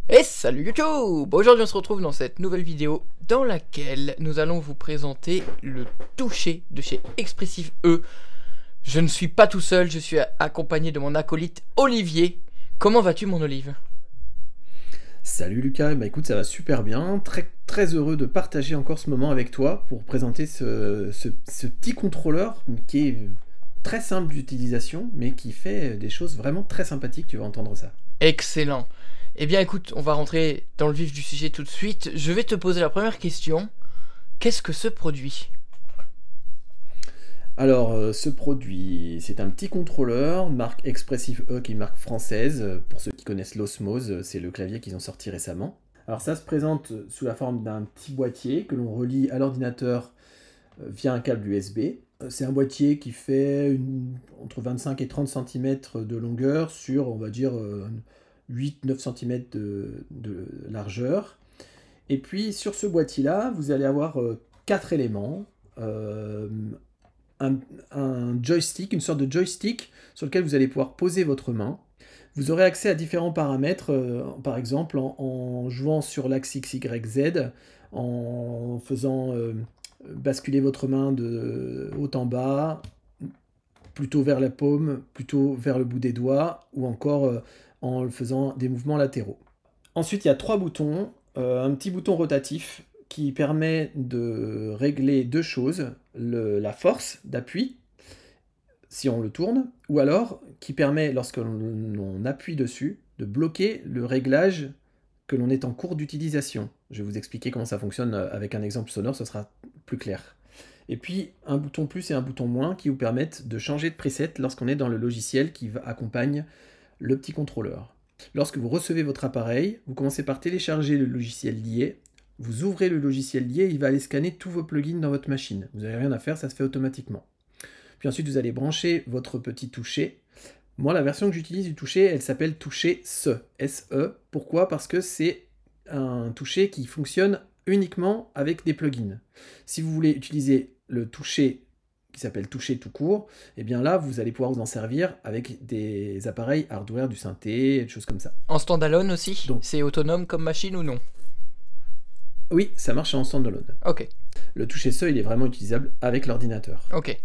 Et salut YouTube! Aujourd'hui on se retrouve dans cette nouvelle vidéo dans laquelle nous allons vous présenter le toucher de chez Expressive E. Je ne suis pas tout seul, je suis accompagné de mon acolyte Olivier. Comment vas-tu mon Olive? Salut Lucas, bah écoute ça va super bien, très heureux de partager encore ce moment avec toi pour présenter ce petit contrôleur qui est très simple d'utilisation mais qui fait des choses vraiment très sympathiques, tu vas entendre ça. Excellent. Eh bien écoute, on va rentrer dans le vif du sujet tout de suite. Je vais te poser la première question. Qu'est-ce que ce produit? Alors ce produit, c'est un petit contrôleur, marque Expressive E qui est une marque française, pour ceux qui connaissent l'Osmose, c'est le clavier qu'ils ont sorti récemment. Alors ça se présente sous la forme d'un petit boîtier que l'on relie à l'ordinateur via un câble USB. C'est un boîtier qui fait entre 25 et 30 cm de longueur sur, on va dire, 8-9 cm de largeur. Et puis sur ce boîtier-là, vous allez avoir 4 éléments. Un joystick, une sorte de joystick sur lequel vous allez pouvoir poser votre main. Vous aurez accès à différents paramètres, par exemple en jouant sur l'axe X, Y, Z, en faisant basculer votre main de haut en bas, plutôt vers la paume, plutôt vers le bout des doigts, ou encore en faisant des mouvements latéraux. Ensuite, il y a 3 boutons. Un petit bouton rotatif qui permet de régler deux choses, la force d'appui, si on le tourne, ou alors qui permet, lorsque l'on appuie dessus, de bloquer le réglage que l'on est en cours d'utilisation. Je vais vous expliquer comment ça fonctionne avec un exemple sonore, ce sera plus clair. Et puis un bouton plus et un bouton moins qui vous permettent de changer de preset lorsqu'on est dans le logiciel qui accompagne le petit contrôleur. Lorsque vous recevez votre appareil, vous commencez par télécharger le logiciel lié. Vous ouvrez le logiciel lié, il va aller scanner tous vos plugins dans votre machine. Vous n'avez rien à faire, ça se fait automatiquement. Puis ensuite, vous allez brancher votre petit toucher. Moi, la version que j'utilise du toucher, elle s'appelle toucher SE. S-E. Pourquoi? Parce que c'est un toucher qui fonctionne uniquement avec des plugins. Si vous voulez utiliser le toucher qui s'appelle toucher tout court, et bien là, vous allez pouvoir vous en servir avec des appareils hardware, du synthé, des choses comme ça. En standalone aussi? Donc, c'est autonome comme machine ou non? Oui, ça marche en standalone. Ok. Le toucher SE, il est vraiment utilisable avec l'ordinateur. Ok.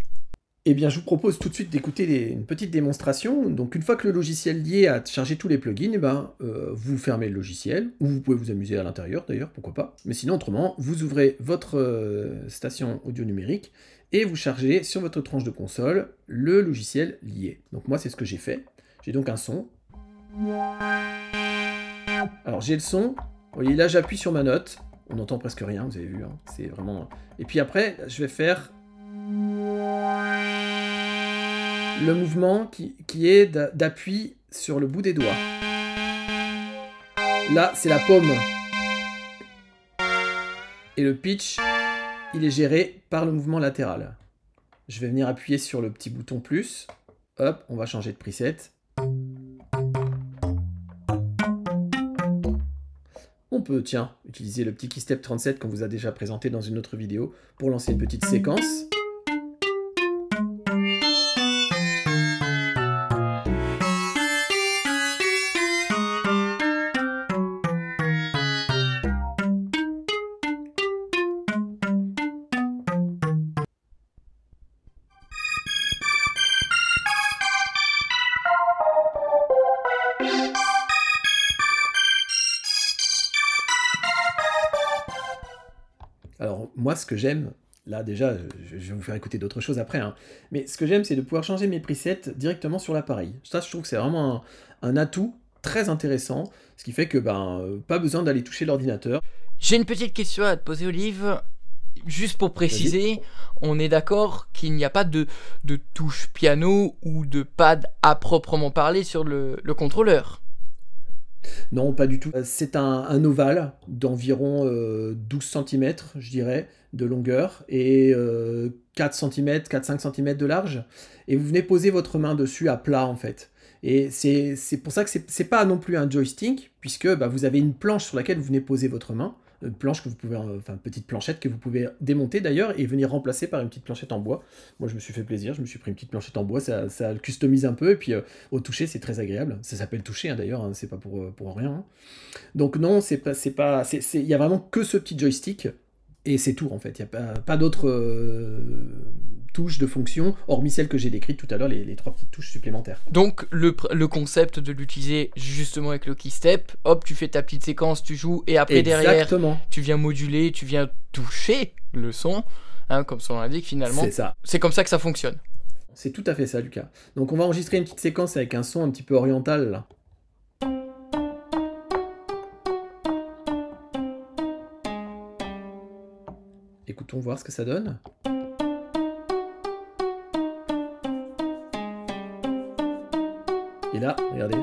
Eh bien, je vous propose tout de suite d'écouter une petite démonstration. Donc, une fois que le logiciel lié a chargé tous les plugins, vous fermez le logiciel, ou vous pouvez vous amuser à l'intérieur d'ailleurs, pourquoi pas. Mais sinon, autrement, vous ouvrez votre station audio numérique et vous chargez sur votre tranche de console le logiciel lié. Donc moi, c'est ce que j'ai fait. J'ai donc un son. Alors, j'ai le son. Vous voyez, là, j'appuie sur ma note. On n'entend presque rien, vous avez vu. Hein. C'est vraiment... Et puis après, je vais faire le mouvement qui est d'appui sur le bout des doigts. Là, c'est la paume. Et le pitch, il est géré par le mouvement latéral. Je vais venir appuyer sur le petit bouton plus. Hop, on va changer de preset. On peut, tiens, utiliser le petit Keystep 37 qu'on vous a déjà présenté dans une autre vidéo pour lancer une petite séquence. Alors moi ce que j'aime, là déjà je vais vous faire écouter d'autres choses après, hein, mais ce que j'aime c'est de pouvoir changer mes presets directement sur l'appareil. Ça je trouve que c'est vraiment un atout très intéressant, ce qui fait que pas besoin d'aller toucher l'ordinateur. J'ai une petite question à te poser Olive, juste pour préciser, on est d'accord qu'il n'y a pas de touche piano ou de pad à proprement parler sur le contrôleur? Non, pas du tout. C'est un ovale d'environ 12 cm, je dirais, de longueur, et 4 cm, 4-5 cm de large. Et vous venez poser votre main dessus à plat, en fait. Et c'est pour ça que c'est pas non plus un joystick, puisque vous avez une planche sur laquelle vous venez poser votre main, planche que vous pouvez, enfin petite planchette que vous pouvez démonter d'ailleurs et venir remplacer par une petite planchette en bois. Moi je me suis fait plaisir, je me suis pris une petite planchette en bois, ça le customise un peu et puis au toucher c'est très agréable. Ça s'appelle toucher hein, d'ailleurs, hein, c'est pas pour rien. Hein. Donc non, il y a vraiment que ce petit joystick et c'est tout en fait. Il n'y a pas d'autres touches de fonction, hormis celles que j'ai décrites tout à l'heure, les 3 petites touches supplémentaires. Donc le concept de l'utiliser justement avec le keystep, hop, tu fais ta petite séquence, tu joues, et après derrière, tu viens moduler, tu viens toucher le son, hein, comme son l'indique finalement. C'est ça. C'est comme ça que ça fonctionne. C'est tout à fait ça, Lucas. Donc on va enregistrer une petite séquence avec un son un petit peu oriental, là. Écoutons voir ce que ça donne. Et là, regardez.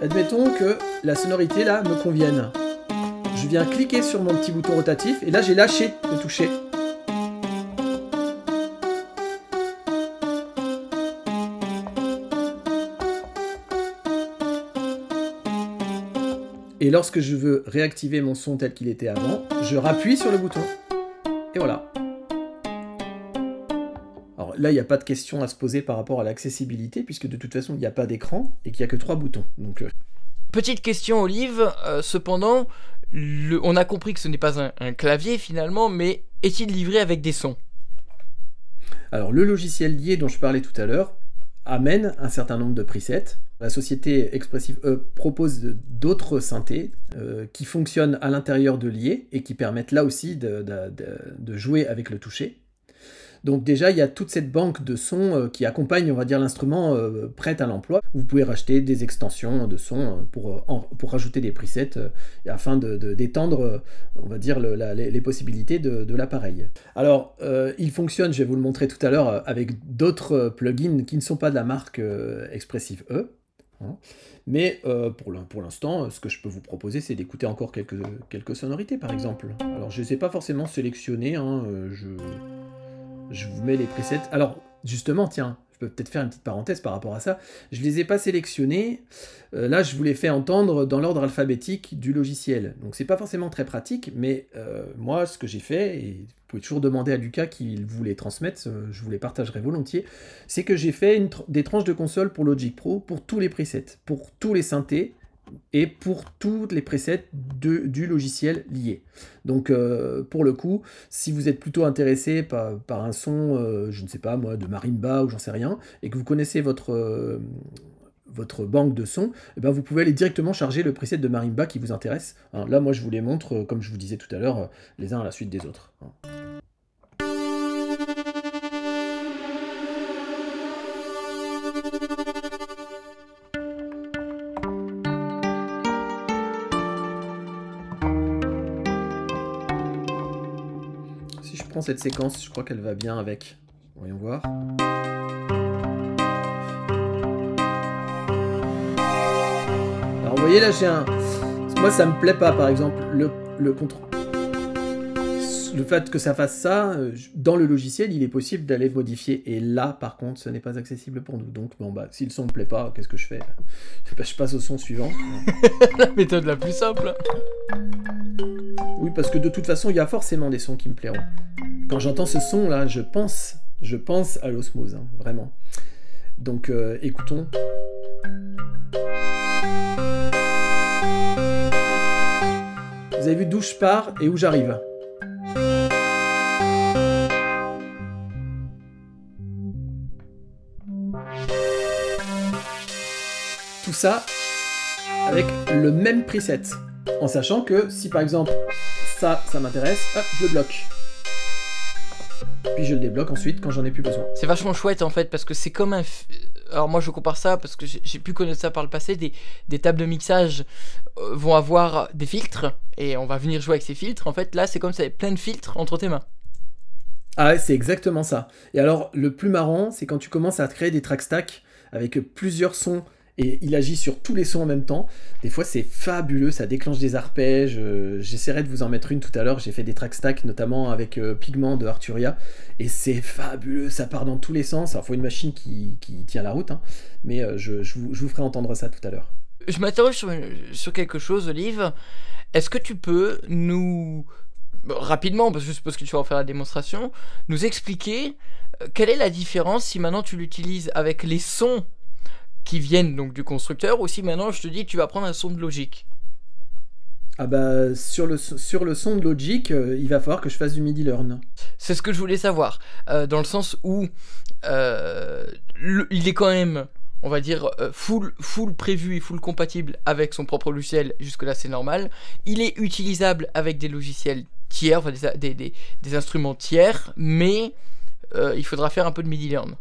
Admettons que la sonorité là me convienne. Je viens cliquer sur mon petit bouton rotatif et là j'ai lâché le toucher. Et lorsque je veux réactiver mon son tel qu'il était avant, je rappuie sur le bouton. Et voilà. Alors là, il n'y a pas de question à se poser par rapport à l'accessibilité, puisque de toute façon, il n'y a pas d'écran et qu'il n'y a que 3 boutons. Donc, Petite question, Olive. Cependant, on a compris que ce n'est pas un clavier finalement, mais est-il livré avec des sons? Alors, le logiciel lié dont je parlais tout à l'heure amène un certain nombre de presets. La société Expressive E propose d'autres synthés qui fonctionnent à l'intérieur de lié et qui permettent là aussi de jouer avec le toucher. Donc déjà, il y a toute cette banque de sons qui accompagne, on va dire, l'instrument prêt à l'emploi. Vous pouvez racheter des extensions de sons pour rajouter des presets afin d'étendre, on va dire, les possibilités de l'appareil. Alors, il fonctionne, je vais vous le montrer tout à l'heure, avec d'autres plugins qui ne sont pas de la marque Expressive E. Hein. Mais pour l'instant, ce que je peux vous proposer, c'est d'écouter encore quelques sonorités, par exemple. Alors, je ne les ai pas forcément sélectionnées, hein, je vous mets les presets. Alors, justement, tiens, je peux peut-être faire une petite parenthèse par rapport à ça. Je ne les ai pas sélectionnés. Là, je vous les fais entendre dans l'ordre alphabétique du logiciel. Donc, c'est pas forcément très pratique, mais moi, ce que j'ai fait, et vous pouvez toujours demander à Lucas qu'il vous les transmette, je vous les partagerai volontiers, c'est que j'ai fait des tranches de console pour Logic Pro, pour tous les presets, pour tous les synthés, et pour toutes les presets du logiciel lié. Donc pour le coup, si vous êtes plutôt intéressé par un son, je ne sais pas moi, de marimba ou j'en sais rien, et que vous connaissez votre banque de sons, eh ben vous pouvez aller directement charger le preset de marimba qui vous intéresse. Alors là, moi je vous les montre, comme je vous disais tout à l'heure, les uns à la suite des autres. Prends cette séquence, je crois qu'elle va bien avec. Voyons voir. Alors vous voyez là, j'ai un... Moi ça me plaît pas, par exemple, le contrôle. Le fait que ça fasse ça, dans le logiciel, il est possible d'aller modifier. Et là, par contre, ce n'est pas accessible pour nous. Donc, bon, bah, si le son ne me plaît pas, qu'est-ce que je fais? Je passe au son suivant. La méthode la plus simple. Oui, parce que de toute façon, il y a forcément des sons qui me plairont. Quand j'entends ce son-là, je pense à l'osmose, hein, vraiment. Donc, écoutons. Vous avez vu d'où je pars et où j'arrive. Tout ça avec le même preset. En sachant que si par exemple ça m'intéresse, hop, je le bloque. Puis je le débloque ensuite quand j'en ai plus besoin. C'est vachement chouette en fait parce que c'est comme un... Alors moi je compare ça parce que j'ai pu connaître ça par le passé, des tables de mixage vont avoir des filtres et on va venir jouer avec ces filtres. En fait là c'est comme ça, il y a plein de filtres entre tes mains. Ah ouais, c'est exactement ça. Et alors le plus marrant c'est quand tu commences à créer des track stacks avec plusieurs sons et il agit sur tous les sons en même temps. Des fois, c'est fabuleux, ça déclenche des arpèges. J'essaierai de vous en mettre une tout à l'heure. J'ai fait des track stacks, notamment avec Pigment de Arturia, et c'est fabuleux, ça part dans tous les sens. Alors, il faut une machine qui tient la route, hein, mais je vous ferai entendre ça tout à l'heure. Je m'interroge sur quelque chose, Olive. Est-ce que tu peux nous, rapidement, parce que je suppose que tu vas en faire la démonstration, nous expliquer quelle est la différence si maintenant tu l'utilises avec les sons qui viennent donc du constructeur, ou si maintenant je te dis que tu vas prendre un son de Logic? Ah bah, sur le son de Logic, il va falloir que je fasse du MIDI learn. C'est ce que je voulais savoir, dans le sens où il est quand même, on va dire, full prévu et full compatible avec son propre logiciel. Jusque là c'est normal. Il est utilisable avec des logiciels tiers, enfin des instruments tiers, mais il faudra faire un peu de MIDI learn.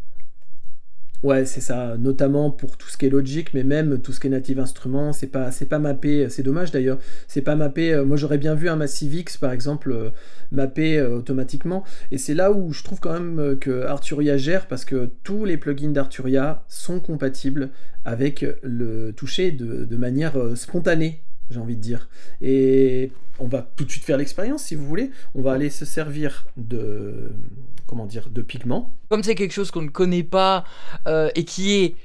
Ouais, c'est ça, notamment pour tout ce qui est Logic, mais même tout ce qui est Native Instruments, c'est pas mappé, c'est dommage d'ailleurs, c'est pas mappé, moi j'aurais bien vu un Massive X par exemple mappé automatiquement, et c'est là où je trouve quand même que Arturia gère, parce que tous les plugins d'Arturia sont compatibles avec le toucher de manière spontanée, j'ai envie de dire. Et on va tout de suite faire l'expérience si vous voulez, on va aller se servir de, comment dire, de Pigment. Comme c'est quelque chose qu'on ne connaît pas et qui est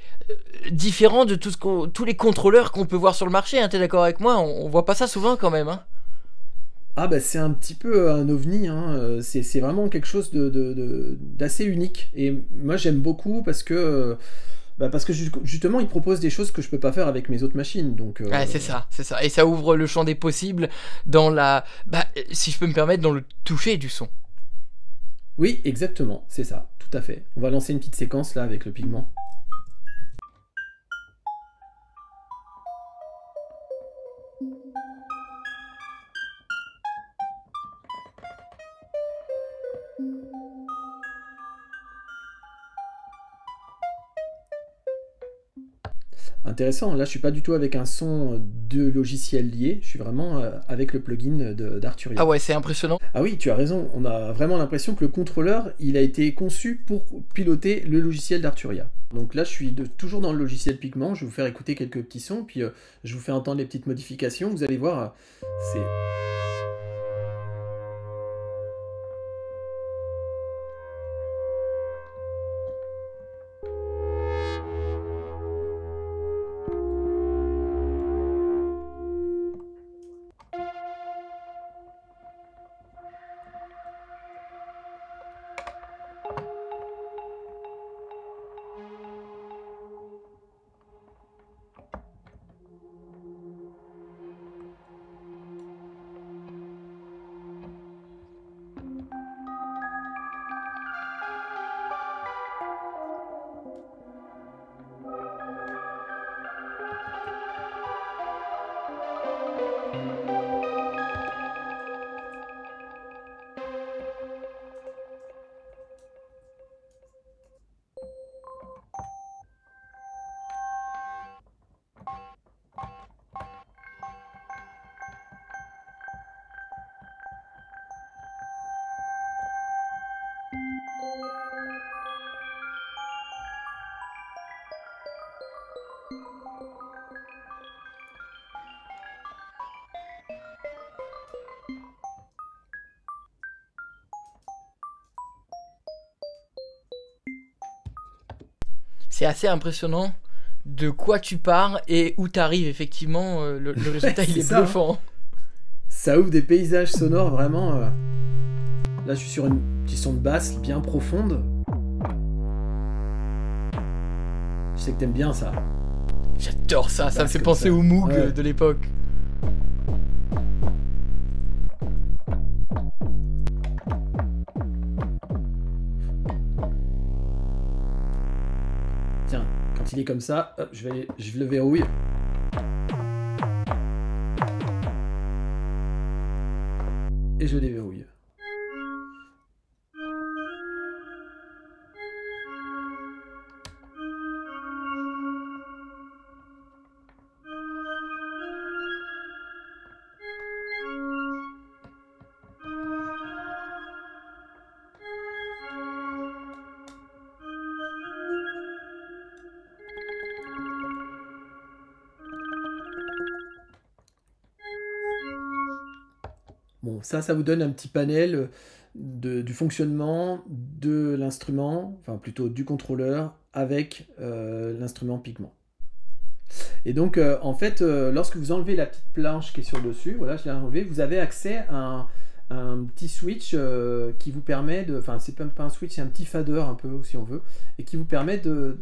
différent de tous les contrôleurs qu'on peut voir sur le marché, hein, t'es d'accord avec moi? On voit pas ça souvent quand même, hein. Ah bah c'est un petit peu un ovni, hein. C'est vraiment quelque chose d'assez unique. Et moi j'aime beaucoup parce que justement il propose des choses que je peux pas faire avec mes autres machines. Donc Ouais, c'est ça, c'est ça. Et ça ouvre le champ des possibles dans la... Bah, si je peux me permettre, dans le toucher du son. oui, exactement, c'est ça, tout à fait. On va lancer une petite séquence là avec le Pigment. Intéressant, là je suis pas du tout avec un son de logiciel lié, je suis vraiment avec le plugin d'Arturia. Ah ouais, c'est impressionnant. Ah oui, tu as raison, on a vraiment l'impression que le contrôleur, il a été conçu pour piloter le logiciel d'Arturia. Donc là je suis toujours dans le logiciel Pigment, je vais vous faire écouter quelques petits sons, puis je vous fais entendre les petites modifications, vous allez voir, c'est... C'est assez impressionnant de quoi tu pars et où t'arrives, effectivement. Le résultat, il est ça, hein. bluffant. Ça ouvre des paysages sonores vraiment... Là je suis sur une petite son de basse bien profonde. Je sais que t'aimes bien ça. J'adore ça, ça me fait comme penser ça. au Moog Ouais. de l'époque. Tiens, quand il est comme ça, hop, je le verrouille. Et je le déverrouille. bon, ça vous donne un petit panel du fonctionnement de l'instrument, enfin plutôt du contrôleur avec l'instrument Pigment. Et donc en fait, lorsque vous enlevez la petite planche qui est sur le dessus, voilà, je l'ai enlevé, vous avez accès à un petit switch qui vous permet de, enfin c'est pas un switch, c'est un petit fader un peu si on veut, et qui vous permet de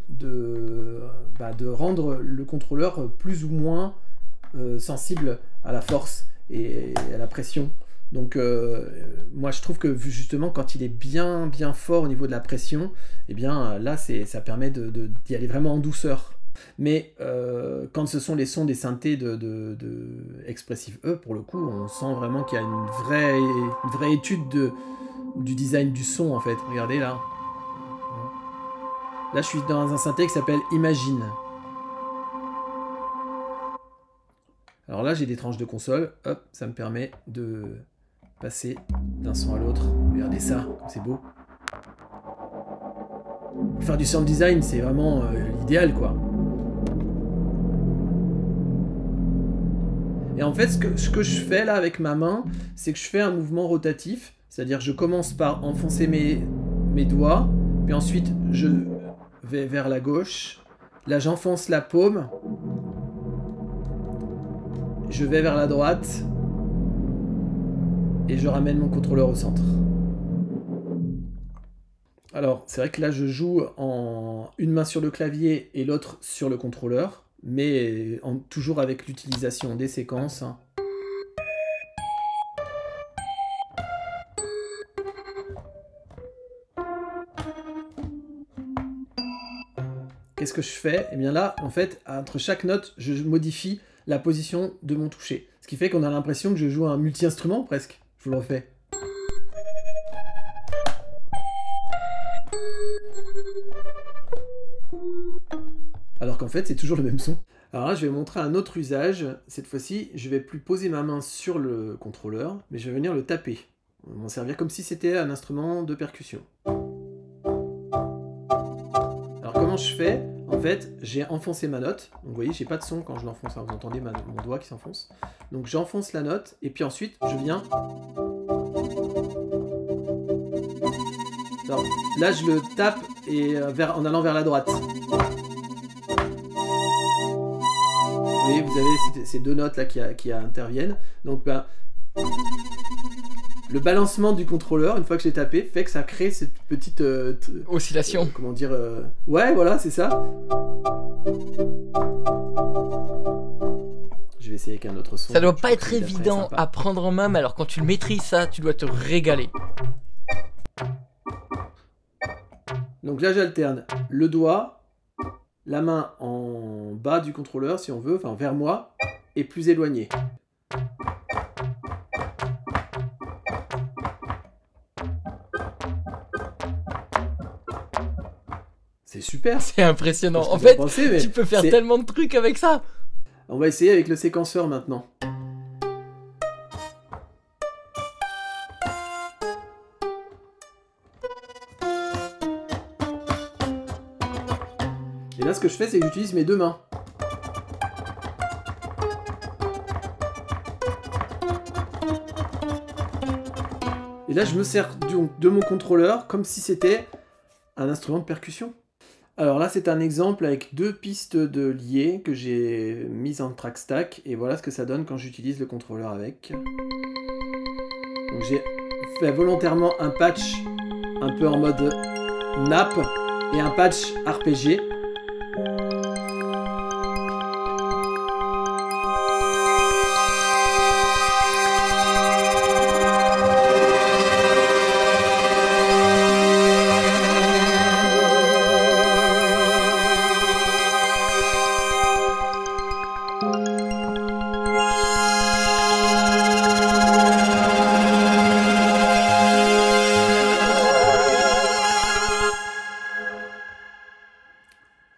rendre le contrôleur plus ou moins sensible à la force et à la pression. Donc moi je trouve que justement quand il est bien fort au niveau de la pression, et bien là ça permet d'y aller vraiment en douceur. Mais quand ce sont les sons des synthés de Expressive E, pour le coup, on sent vraiment qu'il y a une vraie étude du design du son en fait. Regardez là. Là je suis dans un synthé qui s'appelle Imagine. Alors là j'ai des tranches de console, hop, ça me permet de passer d'un son à l'autre. Regardez ça, c'est beau. Faire du sound design, c'est vraiment l'idéal quoi. Et en fait, ce que je fais là avec ma main, c'est que je fais un mouvement rotatif, c'est-à-dire je commence par enfoncer mes doigts, puis ensuite je vais vers la gauche, là j'enfonce la paume, je vais vers la droite, et je ramène mon contrôleur au centre. Alors, c'est vrai que là je joue en une main sur le clavier et l'autre sur le contrôleur, mais toujours avec l'utilisation des séquences. Qu'est-ce que je fais? Eh bien là, en fait, entre chaque note, je modifie la position de mon toucher. Ce qui fait qu'on a l'impression que je joue un multi-instrument, presque. Je vous le refais. Alors qu'en fait, c'est toujours le même son. Alors là, je vais montrer un autre usage. Cette fois-ci, je vais plus poser ma main sur le contrôleur, mais je vais venir le taper. On va m'en servir comme si c'était un instrument de percussion. Alors comment je fais? En fait, j'ai enfoncé ma note. Donc vous voyez, j'ai pas de son quand je l'enfonce. Vous entendez mon doigt qui s'enfonce. Donc j'enfonce la note, et puis ensuite, je viens... Alors, là, je le tape en allant vers la droite. Vous voyez, vous avez ces deux notes là qui interviennent. Donc ben, le balancement du contrôleur, une fois que je l'ai tapé, fait que ça crée cette petite oscillation. Comment dire ouais, voilà, c'est ça. Je vais essayer avec un autre son. Ça doit pas être évident à prendre en main, mais alors quand tu le maîtrises ça, tu dois te régaler. Donc là, j'alterne le doigt, la main en bas du contrôleur, si on veut, enfin vers moi, et plus éloigné. C'est super. C'est impressionnant. En fait, tu peux faire tellement de trucs avec ça. On va essayer avec le séquenceur maintenant. Et là, ce que je fais, c'est que j'utilise mes deux mains. Et là, je me sers de mon contrôleur comme si c'était un instrument de percussion. Alors là, c'est un exemple avec deux pistes de liés que j'ai mises en track stack. Et voilà ce que ça donne quand j'utilise le contrôleur avec. Donc j'ai fait volontairement un patch un peu en mode nappe et un patch arpégé.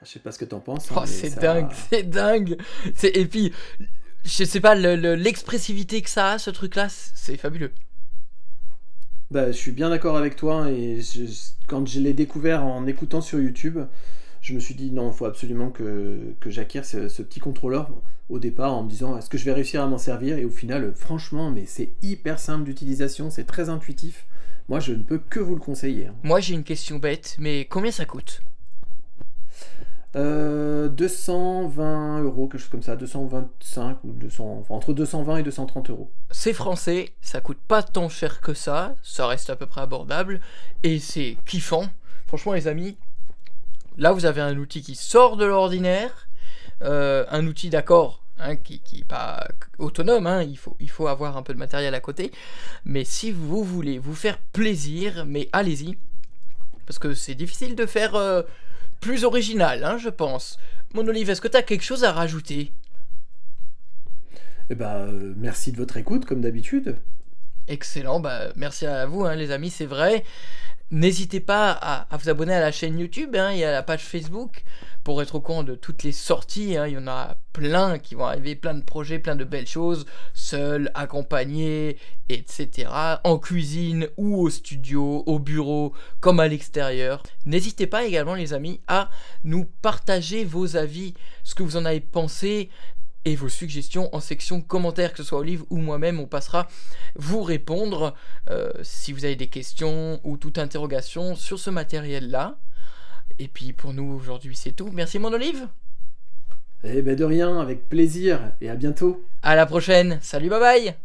Je sais pas ce que t'en penses. Oh, c'est dingue, c'est dingue. Et puis, je sais pas, l'expressivité que ça a, ce truc-là, c'est fabuleux. Bah, je suis bien d'accord avec toi. Et quand je l'ai découvert en écoutant sur YouTube, je me suis dit non, il faut absolument que j'acquière ce petit contrôleur au départ en me disant est-ce que je vais réussir à m'en servir, et au final, franchement, mais c'est hyper simple d'utilisation, c'est très intuitif. Moi, je ne peux que vous le conseiller, hein. Moi j'ai une question bête, mais combien ça coûte? 220 euros, quelque chose comme ça, 225 ou 200, enfin, entre 220 et 230 euros. C'est français, ça coûte pas tant cher que ça reste à peu près abordable, et c'est kiffant. Franchement les amis, là vous avez un outil qui sort de l'ordinaire, un outil d'accord, hein, qui est pas autonome, hein, il faut avoir un peu de matériel à côté, mais si vous voulez vous faire plaisir, mais allez-y, parce que c'est difficile de faire plus original, hein, je pense. Mon Olive, est-ce que tu as quelque chose à rajouter? Eh ben, merci de votre écoute, comme d'habitude. Excellent, bah merci à vous, hein, les amis, c'est vrai. N'hésitez pas à vous abonner à la chaîne YouTube, hein, et à la page Facebook pour être au courant de toutes les sorties, hein. Il y en a plein qui vont arriver, plein de projets, plein de belles choses, seul, accompagné, etc. En cuisine ou au studio, au bureau, comme à l'extérieur. N'hésitez pas également les amis à nous partager vos avis, ce que vous en avez pensé, et vos suggestions en section commentaires, que ce soit Olive ou moi-même, on passera vous répondre si vous avez des questions ou toute interrogation sur ce matériel-là. Et puis pour nous aujourd'hui c'est tout. Merci mon Olive. Eh ben de rien, avec plaisir, et à bientôt. À la prochaine. Salut, bye bye.